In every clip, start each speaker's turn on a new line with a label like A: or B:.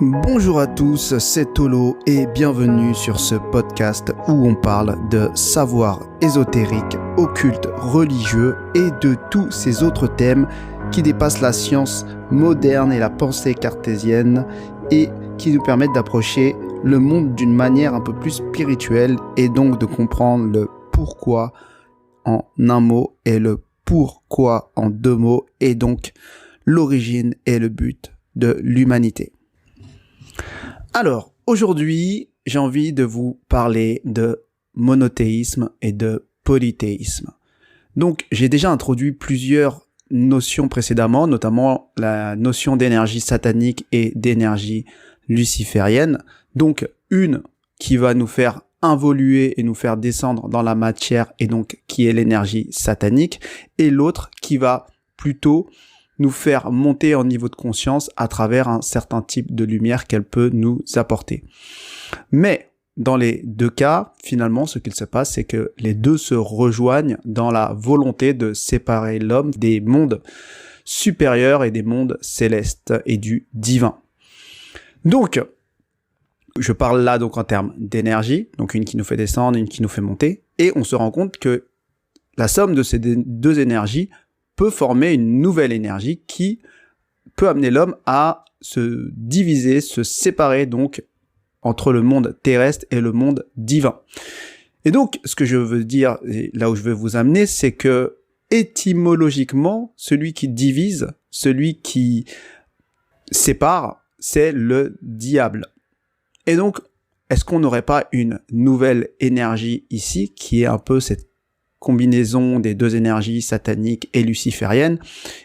A: Bonjour à tous, c'est Tolo et bienvenue sur ce podcast où on parle de savoir ésotérique, occulte, religieux et de tous ces autres thèmes qui dépassent la science moderne et la pensée cartésienne et qui nous permettent d'approcher le monde d'une manière un peu plus spirituelle et donc de comprendre le pourquoi en un mot et le pourquoi en deux mots et donc l'origine et le but de l'humanité. Alors, aujourd'hui, j'ai envie de vous parler de monothéisme et de polythéisme. Donc, j'ai déjà introduit plusieurs notions précédemment, notamment la notion d'énergie satanique et d'énergie luciférienne. Donc, une qui va nous faire involuer et nous faire descendre dans la matière et donc qui est l'énergie satanique, et l'autre qui va plutôt nous faire monter en niveau de conscience à travers un certain type de lumière qu'elle peut nous apporter. Mais dans les deux cas, finalement, ce qu'il se passe, c'est que les deux se rejoignent dans la volonté de séparer l'homme des mondes supérieurs et des mondes célestes et du divin. Donc, je parle là donc en termes d'énergie, donc une qui nous fait descendre, une qui nous fait monter, et on se rend compte que la somme de ces deux énergies peut former une nouvelle énergie qui peut amener l'homme à se diviser, se séparer donc entre le monde terrestre et le monde divin. Et donc, ce que je veux dire, et là où je veux vous amener, c'est que étymologiquement, celui qui divise, celui qui sépare, c'est le diable. Et donc, est-ce qu'on n'aurait pas une nouvelle énergie ici, qui est un peu cette combinaison des deux énergies sataniques et lucifériennes,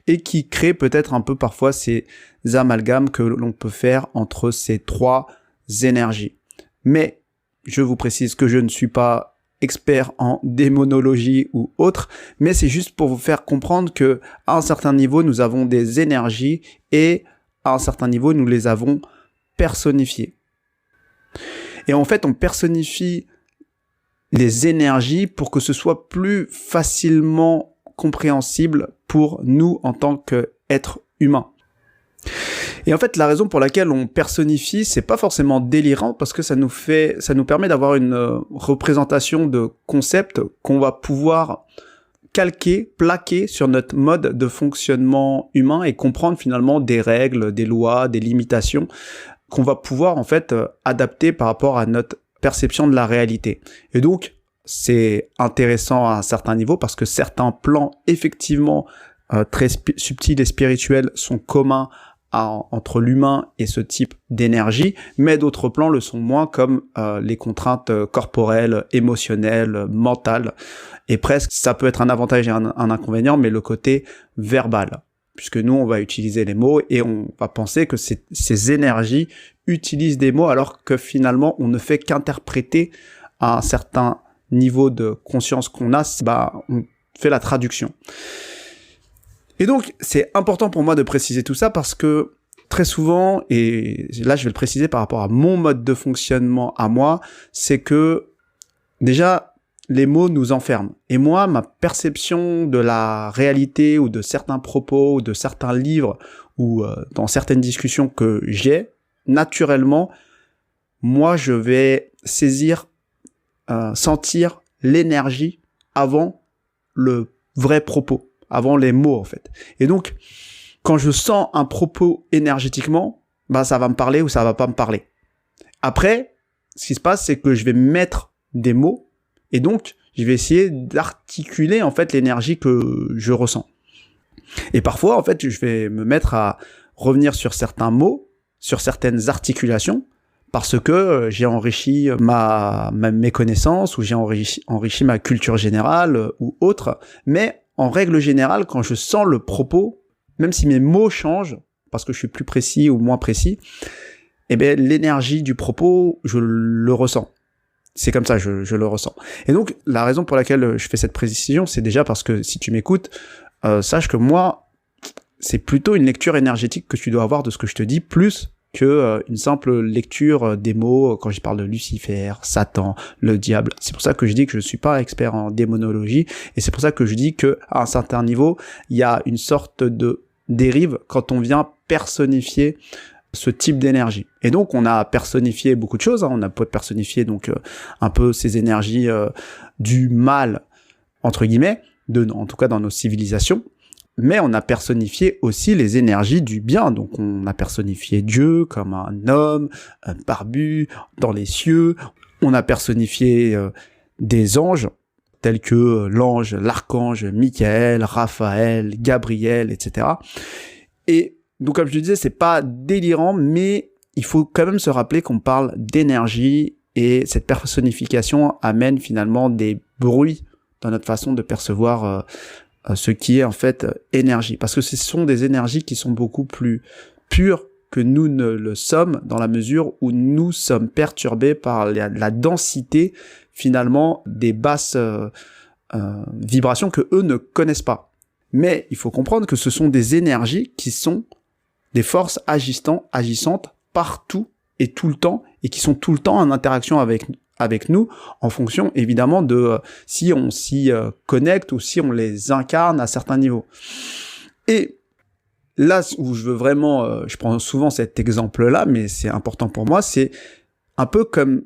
A: et qui crée peut-être un peu parfois ces amalgames que l'on peut faire entre ces trois énergies. Mais je vous précise que je ne suis pas expert en démonologie ou autre, mais c'est juste pour vous faire comprendre que à un certain niveau, nous avons des énergies et à un certain niveau, nous les avons personnifiées. Et en fait, on personnifie les énergies pour que ce soit plus facilement compréhensible pour nous en tant qu'êtres humains. Et en fait, la raison pour laquelle on personnifie, c'est pas forcément délirant parce que ça nous permet d'avoir une représentation de concepts qu'on va pouvoir calquer, plaquer sur notre mode de fonctionnement humain et comprendre finalement des règles, des lois, des limitations qu'on va pouvoir en fait adapter par rapport à notre perception de la réalité. Et donc, c'est intéressant à un certain niveau parce que certains plans, effectivement, très subtils et spirituels sont communs entre l'humain et ce type d'énergie, mais d'autres plans le sont moins, comme les contraintes corporelles, émotionnelles, mentales. Et presque, ça peut être un avantage et un inconvénient, mais le côté verbal. Puisque nous, on va utiliser les mots et on va penser que ces énergies utilisent des mots alors que finalement, on ne fait qu'interpréter à un certain niveau de conscience qu'on a, on fait la traduction. Et donc, c'est important pour moi de préciser tout ça parce que très souvent, et là, je vais le préciser par rapport à mon mode de fonctionnement à moi, c'est que déjà, les mots nous enferment. Et moi, ma perception de la réalité ou de certains propos ou de certains livres ou dans certaines discussions que j'ai, naturellement, moi, je vais sentir l'énergie avant le vrai propos, avant les mots, en fait. Et donc, quand je sens un propos énergétiquement, ça va me parler ou ça va pas me parler. Après, ce qui se passe, c'est que je vais mettre des mots et donc, je vais essayer d'articuler, en fait, l'énergie que je ressens. Et parfois, en fait, je vais me mettre à revenir sur certains mots, sur certaines articulations, parce que j'ai enrichi mes connaissances, ou j'ai enrichi ma culture générale, ou autre. Mais, en règle générale, quand je sens le propos, même si mes mots changent, parce que je suis plus précis ou moins précis, l'énergie du propos, je le ressens. C'est comme ça, je le ressens. Et donc, la raison pour laquelle je fais cette précision, c'est déjà parce que si tu m'écoutes, sache que moi, c'est plutôt une lecture énergétique que tu dois avoir de ce que je te dis, plus que une simple lecture des mots quand je parle de Lucifer, Satan, le diable. C'est pour ça que je dis que je suis pas expert en démonologie, et c'est pour ça que je dis que à un certain niveau, il y a une sorte de dérive quand on vient personnifier ce type d'énergie. Et donc on a personnifié beaucoup de choses, hein. On a personnifié donc un peu ces énergies du mal, entre guillemets, en tout cas dans nos civilisations, mais on a personnifié aussi les énergies du bien. Donc on a personnifié Dieu comme un homme, un barbu, dans les cieux. On a personnifié des anges, tels que l'archange Michael, Raphaël, Gabriel, etc. Et donc comme je le disais, c'est pas délirant, mais il faut quand même se rappeler qu'on parle d'énergie, et cette personnification amène finalement des bruits dans notre façon de percevoir ce qui est en fait énergie. Parce que ce sont des énergies qui sont beaucoup plus pures que nous ne le sommes, dans la mesure où nous sommes perturbés par la densité finalement des basses vibrations que eux ne connaissent pas. Mais il faut comprendre que ce sont des énergies qui sont des forces agissantes partout et tout le temps, et qui sont tout le temps en interaction avec nous, en fonction évidemment de si on s'y connecte ou si on les incarne à certains niveaux. Et là où je veux vraiment, je prends souvent cet exemple-là, mais c'est important pour moi, c'est un peu comme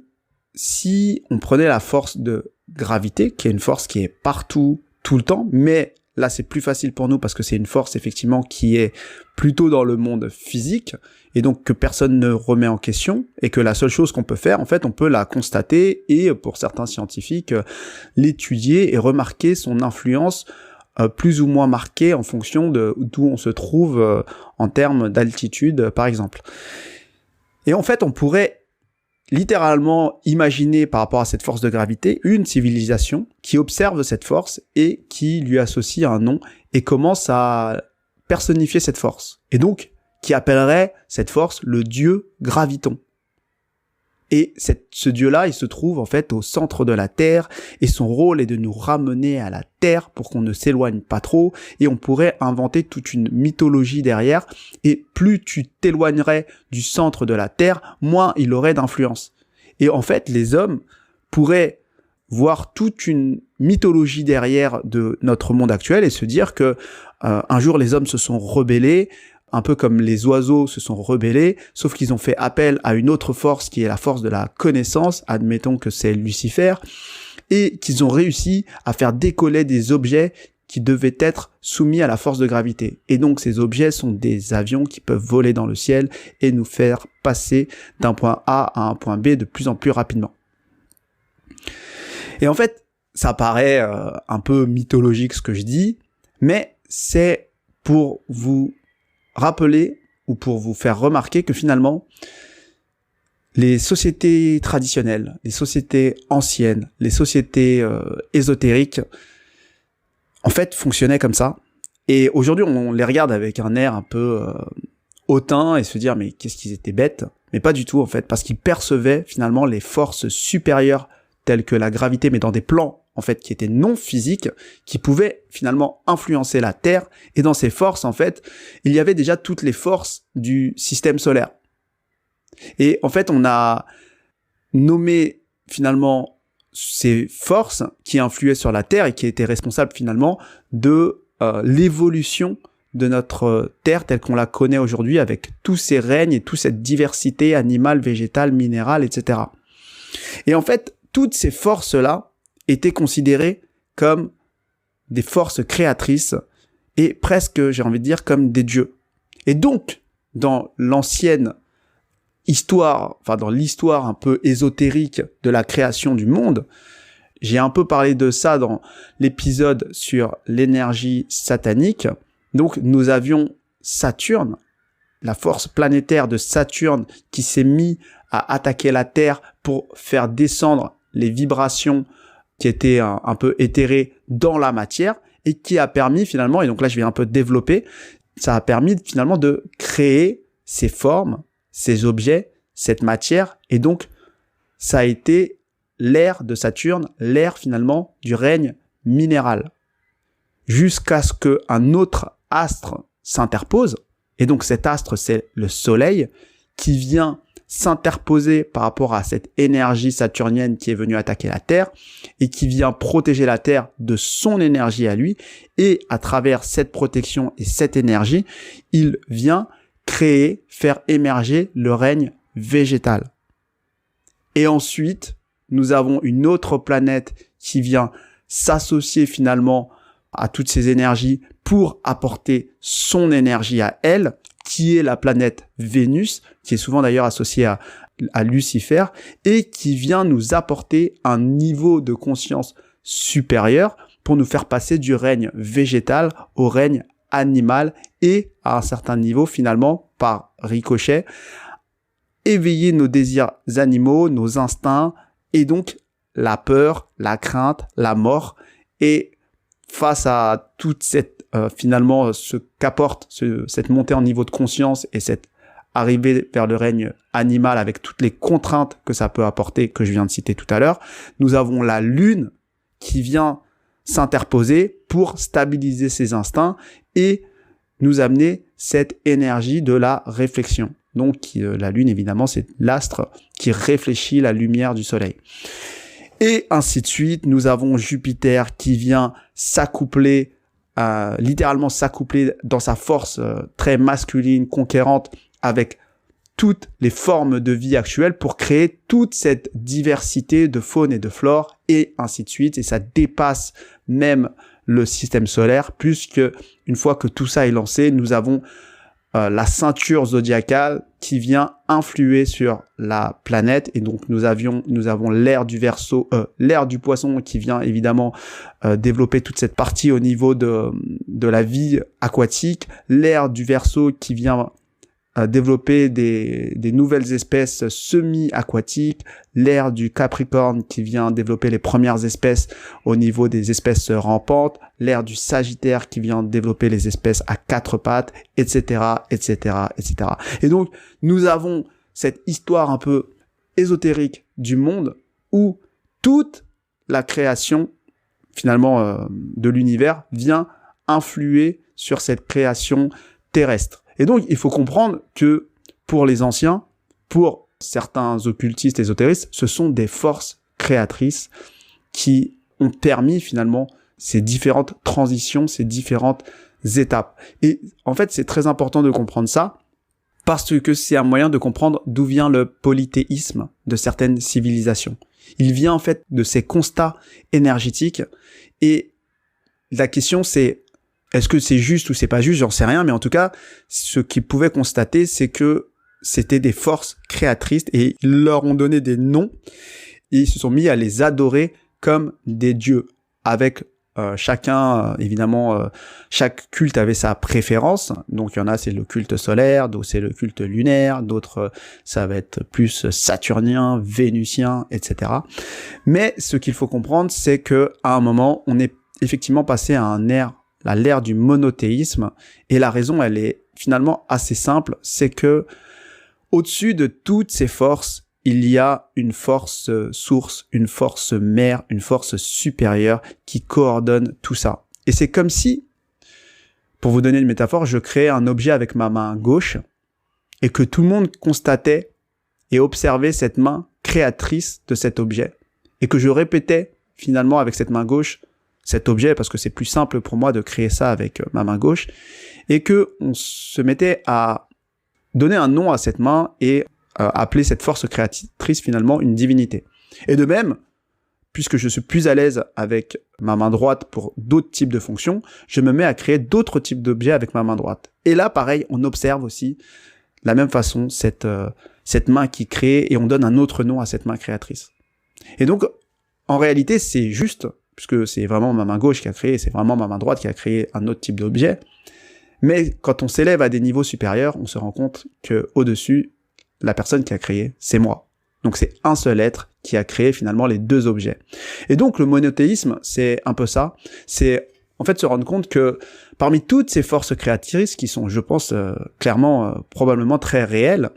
A: si on prenait la force de gravité, qui est une force qui est partout, tout le temps, mais là c'est plus facile pour nous parce que c'est une force effectivement qui est plutôt dans le monde physique, et donc que personne ne remet en question, et que la seule chose qu'on peut faire, en fait, on peut la constater, et pour certains scientifiques, l'étudier et remarquer son influence plus ou moins marquée en fonction de d'où on se trouve en termes d'altitude, par exemple. Et en fait, on pourrait littéralement imaginer par rapport à cette force de gravité une civilisation qui observe cette force et qui lui associe un nom et commence à personnifier cette force. Et donc, qui appellerait cette force le dieu Graviton. Et ce dieu-là, il se trouve en fait au centre de la Terre, et son rôle est de nous ramener à la Terre pour qu'on ne s'éloigne pas trop, et on pourrait inventer toute une mythologie derrière, et plus tu t'éloignerais du centre de la Terre, moins il aurait d'influence. Et en fait, les hommes pourraient voir toute une mythologie derrière de notre monde actuel et se dire que un jour les hommes se sont rebellés, un peu comme les oiseaux se sont rebellés, sauf qu'ils ont fait appel à une autre force qui est la force de la connaissance, admettons que c'est Lucifer, et qu'ils ont réussi à faire décoller des objets qui devaient être soumis à la force de gravité. Et donc ces objets sont des avions qui peuvent voler dans le ciel et nous faire passer d'un point A à un point B de plus en plus rapidement. Et en fait, ça paraît un peu mythologique ce que je dis, mais c'est pour vous rappeler ou pour vous faire remarquer que finalement, les sociétés traditionnelles, les sociétés anciennes, les sociétés ésotériques, en fait, fonctionnaient comme ça. Et aujourd'hui, on les regarde avec un air un peu hautain et se dire mais qu'est-ce qu'ils étaient bêtes. Mais pas du tout en fait, parce qu'ils percevaient finalement les forces supérieures telles que la gravité, mais dans des plans en fait qui étaient non physiques, qui pouvaient finalement influencer la Terre. Et dans ces forces en fait, il y avait déjà toutes les forces du système solaire. Et en fait, on a nommé finalement ces forces qui influaient sur la Terre et qui étaient responsables finalement de l'évolution de notre Terre telle qu'on la connaît aujourd'hui, avec tous ces règnes et toute cette diversité animale, végétale, minérale, etc. Et en fait, toutes ces forces-là étaient considérées comme des forces créatrices et presque, j'ai envie de dire, comme des dieux. Et donc, dans l'ancienne histoire, enfin dans l'histoire un peu ésotérique de la création du monde, j'ai un peu parlé de ça dans l'épisode sur l'énergie satanique. Donc nous avions Saturne, la force planétaire de Saturne qui s'est mis à attaquer la Terre pour faire descendre les vibrations qui étaient un peu éthérées dans la matière et qui a permis finalement, et donc là je vais un peu développer, ça a permis finalement de créer ces formes, ces objets, cette matière, et donc ça a été l'ère de Saturne, l'ère finalement du règne minéral, jusqu'à ce qu'un autre astre s'interpose, et donc cet astre c'est le Soleil, qui vient s'interposer par rapport à cette énergie saturnienne qui est venue attaquer la Terre, et qui vient protéger la Terre de son énergie à lui, et à travers cette protection et cette énergie, il vient faire émerger le règne végétal. Et ensuite, nous avons une autre planète qui vient s'associer finalement à toutes ces énergies pour apporter son énergie à elle, qui est la planète Vénus, qui est souvent d'ailleurs associée à Lucifer, et qui vient nous apporter un niveau de conscience supérieur pour nous faire passer du règne végétal au règne animal et à un certain niveau finalement, par ricochet, éveiller nos désirs animaux, nos instincts, et donc la peur, la crainte, la mort. Et face à toute cette finalement ce qu'apporte cette montée en niveau de conscience et cette arrivée vers le règne animal avec toutes les contraintes que ça peut apporter, que je viens de citer tout à l'heure, nous avons la lune qui vient s'interposer pour stabiliser ses instincts et nous amener cette énergie de la réflexion. Donc la lune, évidemment, c'est l'astre qui réfléchit la lumière du soleil. Et ainsi de suite, nous avons Jupiter qui vient s'accoupler, littéralement s'accoupler dans sa force très masculine, conquérante, avec toutes les formes de vie actuelles pour créer toute cette diversité de faune et de flore, et ainsi de suite. Et ça dépasse même le système solaire, puisque une fois que tout ça est lancé, nous avons la ceinture zodiacale qui vient influer sur la planète, et donc nous avons l'ère du Verseau, l'ère du Poisson qui vient évidemment développer toute cette partie au niveau de la vie aquatique, l'ère du Verseau qui vient développer des nouvelles espèces semi-aquatiques, l'ère du Capricorne qui vient développer les premières espèces au niveau des espèces rampantes, l'ère du Sagittaire qui vient développer les espèces à quatre pattes, etc., etc., etc. Et donc, nous avons cette histoire un peu ésotérique du monde où toute la création, finalement, de l'univers vient influer sur cette création terrestre. Et donc, il faut comprendre que pour les anciens, pour certains occultistes, ésotéristes, ce sont des forces créatrices qui ont permis finalement ces différentes transitions, ces différentes étapes. Et en fait, c'est très important de comprendre ça parce que c'est un moyen de comprendre d'où vient le polythéisme de certaines civilisations. Il vient en fait de ces constats énergétiques et la question c'est: est-ce que c'est juste ou c'est pas juste? J'en sais rien, mais en tout cas, ce qu'ils pouvaient constater, c'est que c'était des forces créatrices et ils leur ont donné des noms et ils se sont mis à les adorer comme des dieux. Avec chacun, évidemment, chaque culte avait sa préférence. Donc il y en a, c'est le culte solaire, d'autres c'est le culte lunaire, d'autres ça va être plus saturnien, vénusien, etc. Mais ce qu'il faut comprendre, c'est que à un moment, on est effectivement passé à l'ère du monothéisme, et la raison, elle est finalement assez simple, c'est que au-dessus de toutes ces forces, il y a une force source, une force mère, une force supérieure qui coordonne tout ça. Et c'est comme si, pour vous donner une métaphore, je créais un objet avec ma main gauche, et que tout le monde constatait et observait cette main créatrice de cet objet, et que je répétais finalement avec cette main gauche cet objet, parce que c'est plus simple pour moi de créer ça avec ma main gauche, et que on se mettait à donner un nom à cette main et appeler cette force créatrice finalement une divinité. Et de même, puisque je suis plus à l'aise avec ma main droite pour d'autres types de fonctions, je me mets à créer d'autres types d'objets avec ma main droite. Et là, pareil, on observe aussi de la même façon cette main qui crée, et on donne un autre nom à cette main créatrice. Et donc, en réalité, c'est juste, puisque c'est vraiment ma main gauche qui a créé, c'est vraiment ma main droite qui a créé un autre type d'objet. Mais quand on s'élève à des niveaux supérieurs, on se rend compte que au-dessus, la personne qui a créé, c'est moi. Donc c'est un seul être qui a créé finalement les deux objets. Et donc le monothéisme, c'est un peu ça. C'est en fait se rendre compte que parmi toutes ces forces créatrices qui sont, je pense, clairement, probablement très réelles,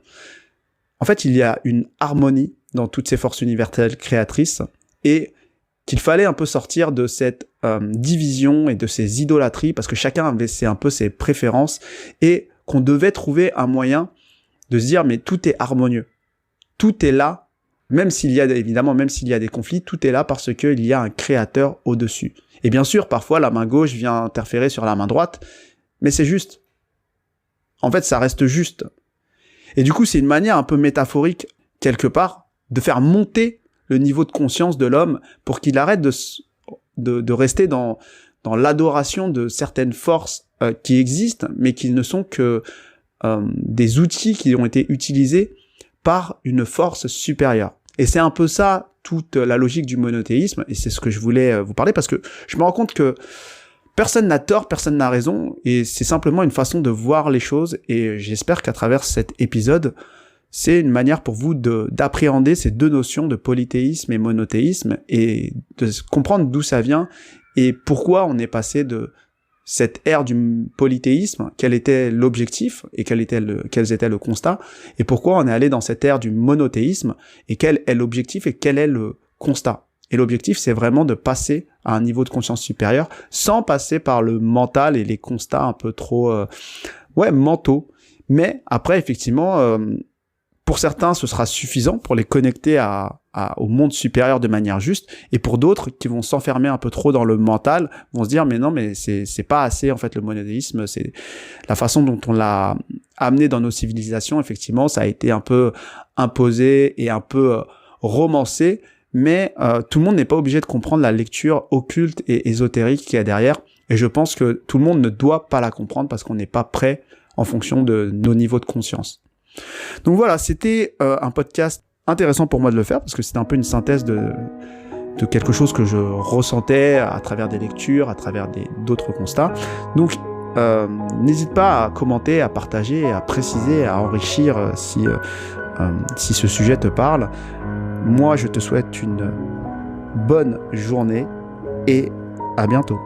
A: en fait il y a une harmonie dans toutes ces forces universelles créatrices, et qu'il fallait un peu sortir de cette division et de ces idolâtries, parce que chacun avait un peu ses préférences, et qu'on devait trouver un moyen de se dire mais tout est harmonieux, tout est là, même s'il y a des conflits, tout est là parce qu'il y a un créateur au-dessus. Et bien sûr, parfois la main gauche vient interférer sur la main droite, mais c'est juste. en fait, ça reste juste. Et du coup, c'est une manière un peu métaphorique, quelque part, de faire monter le niveau de conscience de l'homme pour qu'il arrête de rester dans l'adoration de certaines forces qui existent, mais qui ne sont que des outils qui ont été utilisés par une force supérieure. Et c'est un peu ça, toute la logique du monothéisme, et c'est ce que je voulais vous parler, parce que je me rends compte que personne n'a tort, personne n'a raison, et c'est simplement une façon de voir les choses, et j'espère qu'à travers cet épisode, c'est une manière pour vous d'appréhender ces deux notions de polythéisme et monothéisme, et de comprendre d'où ça vient, et pourquoi on est passé de cette ère du polythéisme, quel était l'objectif, et quels étaient le constat, et pourquoi on est allé dans cette ère du monothéisme, et quel est l'objectif, et quel est le constat. Et l'objectif, c'est vraiment de passer à un niveau de conscience supérieur, sans passer par le mental et les constats un peu trop, mentaux. Mais après, effectivement, pour certains, ce sera suffisant pour les connecter au monde supérieur de manière juste, et pour d'autres qui vont s'enfermer un peu trop dans le mental, vont se dire mais non, mais c'est pas assez en fait le monothéisme, c'est la façon dont on l'a amené dans nos civilisations. Effectivement, ça a été un peu imposé et un peu romancé, mais tout le monde n'est pas obligé de comprendre la lecture occulte et ésotérique qu'il y a derrière, et je pense que tout le monde ne doit pas la comprendre parce qu'on n'est pas prêt en fonction de nos niveaux de conscience. Donc voilà, c'était un podcast intéressant pour moi de le faire, parce que c'était un peu une synthèse de quelque chose que je ressentais à travers des lectures, à travers d'autres constats. Donc n'hésite pas à commenter, à partager, à préciser, à enrichir si ce sujet te parle. Moi, je te souhaite une bonne journée et à bientôt.